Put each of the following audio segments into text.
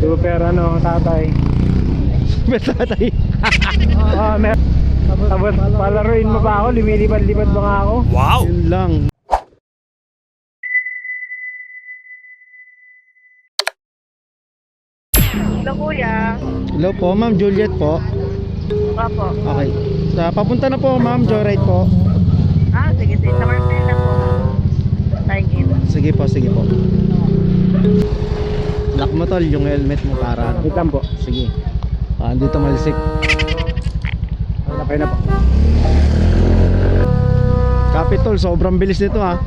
Super ano, tatay. Super tatay. Tapos palaruin mo ba ako? Lumilipad-lipad ba nga ako? Wow! Yun lang. Hello kuya. Hello po, Ma'am Juliet po. Opo. Okay. Papunta na po, Ma'am. Joyride po. Sige. Sa Marcel na po. Thank you. Sige po, sige po. Lock mo tol, yung helmet mo para. Wait lang po. Sige. Andito malisik. Okay na po. Kapit tol, sobrang bilis nito ha.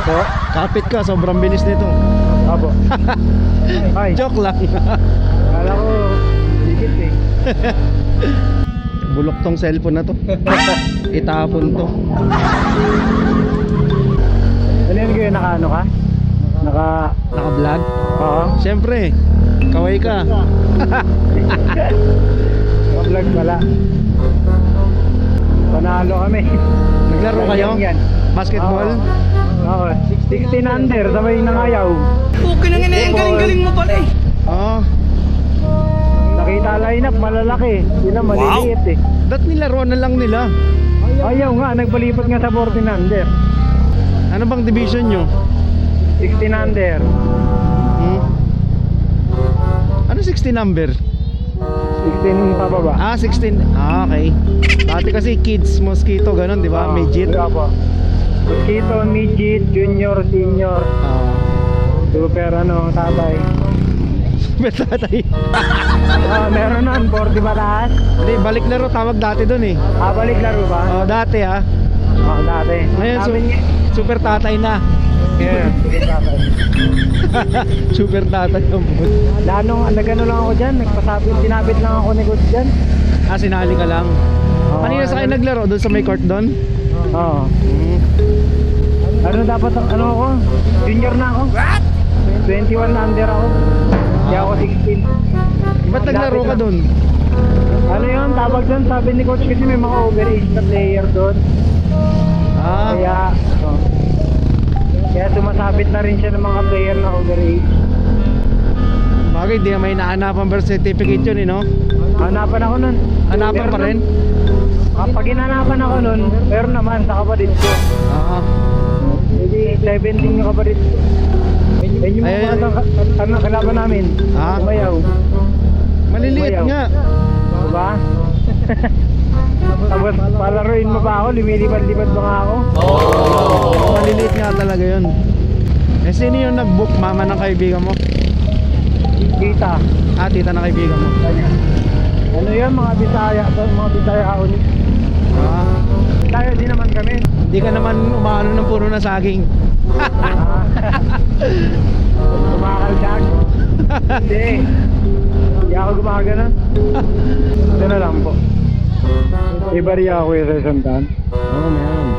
Po? Kapit ka, sobrang bilis nito. Opo. Ay, Joke lang. kala ko higit eh. Bulok tong cellphone na to. Itapon to. Ano yun kayo, naka-ano ka? Naka-vlog? Oo. Siyempre, kaway ka. Naka-vlog pala. Panalo kami. Naglaro kayo? Yan. Basketball? Oo. 16 under, sabay nangayaw. Okay na nga na yan, galing-galing mo pala eh. Oo. Nakita line-up, malalaki. Yun ang maliliit eh. Ba't nilaro na lang nila? Ayaw nga, nagbalipat nga sa 14 under. Ano bang division nyo? 16 under. Ano 16 number? 16 pababa. 16. Okay. Dati kasi kids, mosquito, ganun, di ba? Midget. Wala po. Mosquito, midget, junior, senior. Super ano, tatay. Super tatay. Meron nun, 40 pataas. Hindi, balik laro tawag dati dun eh. Balik laro ba? Dati Dati. Ngayon, super tatay na. Yeah, super tatay. Super tatay yung Nagano lang ako dyan, sinabit lang ako ni coach dyan. sinali ka lang. Kanina sa kayo naglaro doon sa may court doon? Oo. Ano dapat, ano ako? Junior na ako. What? 21 na under ako. Hindi ako 16. Ba't naglaro ka doon? Ano yun, tawag doon, sabi ni coach kasi may mga overage na player doon. Kaya sumasabit na rin siya ng mga player na overage. Bagay, di na may naanapan birth certificate yun eh, no? Hanapan ako nun. Hanapan pa rin? Pag hinanapan ako nun, meron naman sa kapatid ko. Hindi, 17 yung kapatid ko. Ayun yung mga kalaban namin. Umayaw. Maliliit nga. Diba? Tapos palaruin mo ba ako? Lumilipad-lipad ba nga ako? Maliliit nga talaga yun. Sino yung nag-book? Mama ng kaibigan mo? Tita. Tita ng kaibigan mo. Ano yun? Mga Bisaya. Mga Bisaya ulit. Tayo din naman kami. Hindi ka naman umano ng puro na saging. Kumakaldag. Hindi. Hindi ako gumaganon. Ito na lang po. Iba rin ako sa isang daan. Oo, meron.